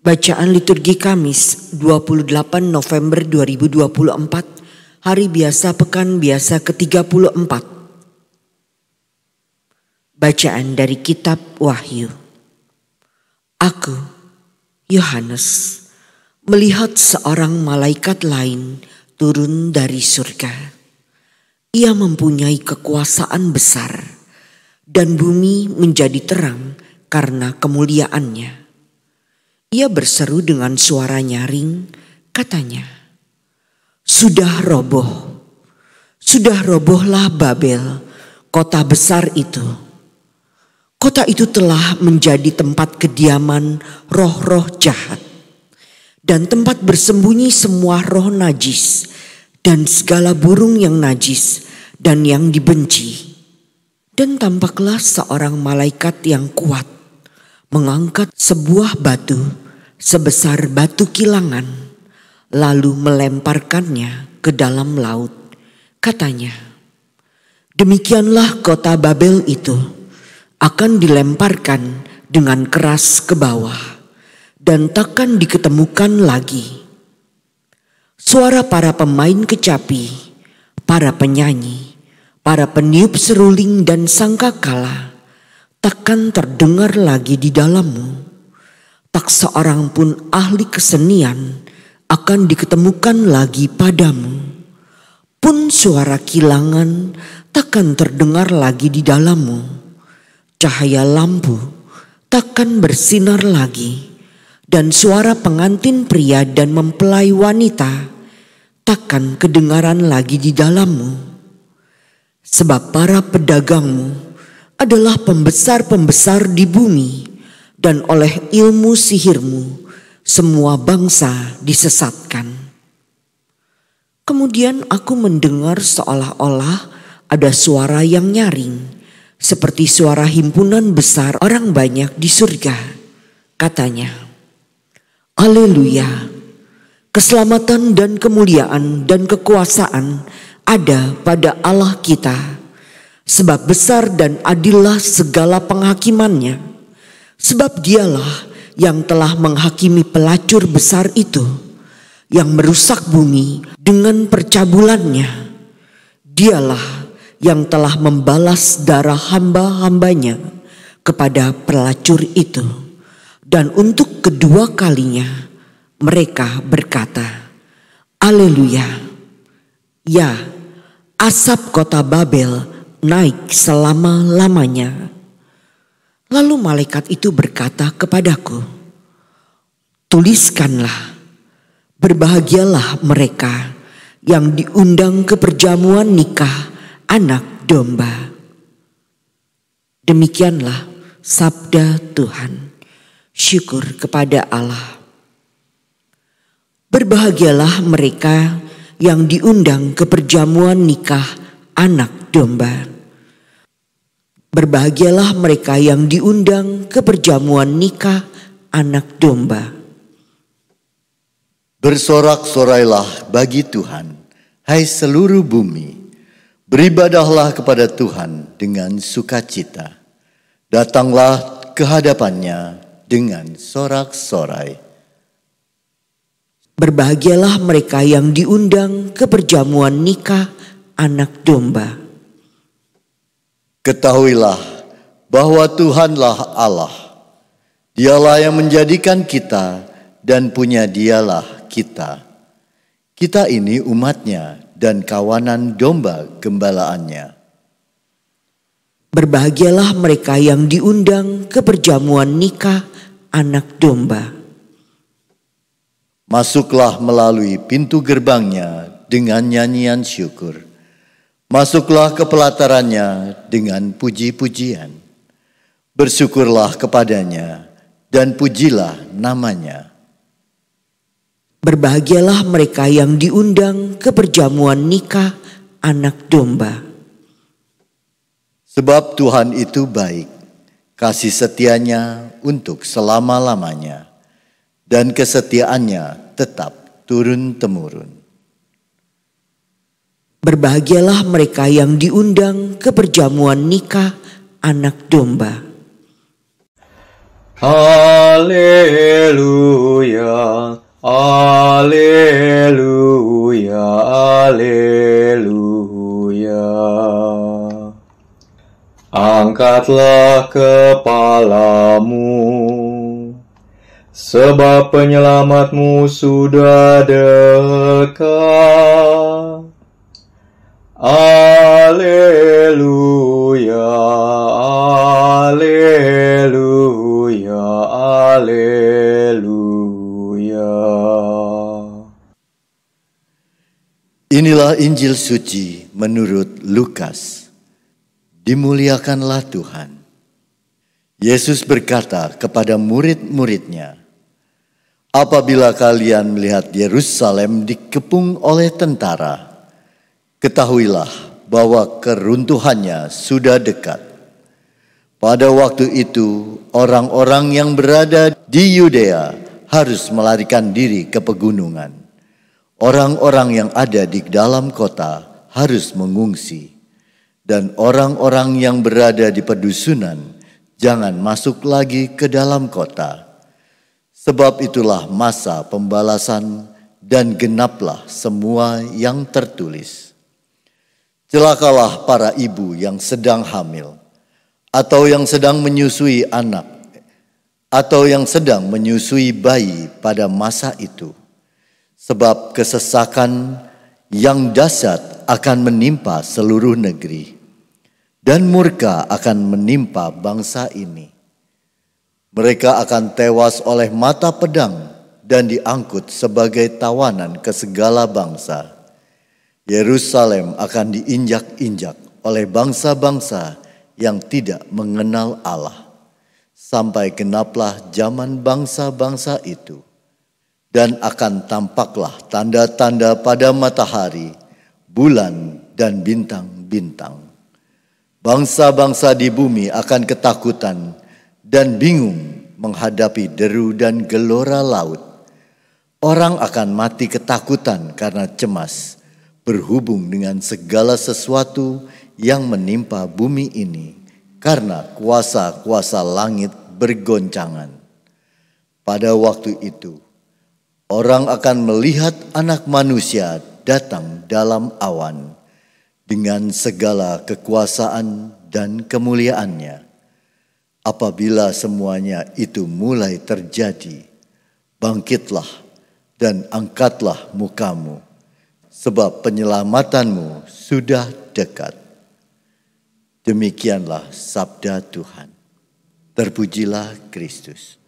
Bacaan liturgi Kamis 28 November 2024, Hari Biasa Pekan Biasa ke-34. Bacaan dari Kitab Wahyu. Aku, Yohanes, melihat seorang malaikat lain turun dari surga. Ia mempunyai kekuasaan besar, dan bumi menjadi terang karena kemuliaannya. Ia berseru dengan suara nyaring, katanya, sudah robohlah Babel, kota besar itu. Kota itu telah menjadi tempat kediaman roh-roh jahat, dan tempat bersembunyi semua roh najis, dan segala burung yang najis, dan yang dibenci. Dan tampaklah seorang malaikat yang kuat, mengangkat sebuah batu sebesar batu kilangan, lalu melemparkannya ke dalam laut. Katanya, demikianlah kota Babel itu akan dilemparkan dengan keras ke bawah, dan takkan diketemukan lagi. Suara para pemain kecapi, para penyanyi, para peniup seruling dan sangkakala takkan terdengar lagi di dalammu. Tak seorang pun ahli kesenian akan diketemukan lagi padamu. Pun suara kilangan takkan terdengar lagi di dalammu. Cahaya lampu takkan bersinar lagi, dan suara pengantin pria dan mempelai wanita takkan kedengaran lagi di dalammu. Sebab para pedagangmu adalah pembesar-pembesar di bumi, dan oleh ilmu sihirmu semua bangsa disesatkan. Kemudian aku mendengar seolah-olah ada suara yang nyaring, seperti suara himpunan besar orang banyak di surga. Katanya, Haleluya, keselamatan dan kemuliaan dan kekuasaan ada pada Allah kita, sebab besar dan adillah segala penghakimannya. Sebab dialah yang telah menghakimi pelacur besar itu, yang merusak bumi dengan percabulannya. Dialah yang telah membalas darah hamba-hambanya kepada pelacur itu. Dan untuk kedua kalinya mereka berkata, Haleluya. Ya, asap kota Babel naik selama-lamanya. Lalu malaikat itu berkata kepadaku, tuliskanlah, berbahagialah mereka yang diundang ke perjamuan nikah anak domba. Demikianlah sabda Tuhan. Syukur kepada Allah. Berbahagialah mereka yang diundang ke perjamuan nikah anak domba. Berbahagialah mereka yang diundang ke perjamuan nikah anak domba. Bersorak-sorailah bagi Tuhan, hai seluruh bumi. Beribadahlah kepada Tuhan dengan sukacita. Datanglah ke hadapannya dengan sorak-sorai. Berbahagialah mereka yang diundang ke perjamuan nikah anak domba. Ketahuilah bahwa Tuhanlah Allah. Dialah yang menjadikan kita dan punya dialah kita. Kita ini umatnya dan kawanan domba gembalaannya. Berbahagialah mereka yang diundang ke perjamuan nikah anak domba. Masuklah melalui pintu gerbangnya dengan nyanyian syukur. Masuklah ke pelatarannya dengan puji-pujian. Bersyukurlah kepadanya dan pujilah namanya. Berbahagialah mereka yang diundang ke perjamuan nikah anak domba. Sebab Tuhan itu baik, kasih setianya untuk selama-lamanya, dan kesetiaannya tetap turun-temurun. Berbahagialah mereka yang diundang ke perjamuan nikah anak domba. Haleluya. Angkatlah kepalamu, sebab penyelamatmu sudah dekat. Alleluia, alleluia, alleluia. Inilah Injil suci menurut Lukas. Dimuliakanlah Tuhan. Yesus berkata kepada murid-muridnya, "Apabila kalian melihat Yerusalem dikepung oleh tentara, ketahuilah bahwa keruntuhannya sudah dekat. Pada waktu itu, orang-orang yang berada di Yudea harus melarikan diri ke pegunungan. Orang-orang yang ada di dalam kota harus mengungsi. Dan orang-orang yang berada di pedusunan jangan masuk lagi ke dalam kota. Sebab itulah masa pembalasan dan genaplah semua yang tertulis. Celakalah para ibu yang sedang hamil, atau yang sedang menyusui anak, atau yang sedang menyusui bayi pada masa itu. Sebab kesesakan yang dahsyat akan menimpa seluruh negeri, dan murka akan menimpa bangsa ini. Mereka akan tewas oleh mata pedang dan diangkut sebagai tawanan ke segala bangsa. Yerusalem akan diinjak-injak oleh bangsa-bangsa yang tidak mengenal Allah, sampai genaplah zaman bangsa-bangsa itu. Dan akan tampaklah tanda-tanda pada matahari, bulan, dan bintang-bintang. Bangsa-bangsa di bumi akan ketakutan dan bingung menghadapi deru dan gelora laut. Orang akan mati ketakutan karena cemas, berhubung dengan segala sesuatu yang menimpa bumi ini, karena kuasa-kuasa langit bergoncangan. Pada waktu itu, orang akan melihat Anak Manusia datang dalam awan dengan segala kekuasaan dan kemuliaannya. Apabila semuanya itu mulai terjadi, bangkitlah dan angkatlah mukamu, sebab penyelamatanmu sudah dekat." Demikianlah sabda Tuhan. Terpujilah Kristus.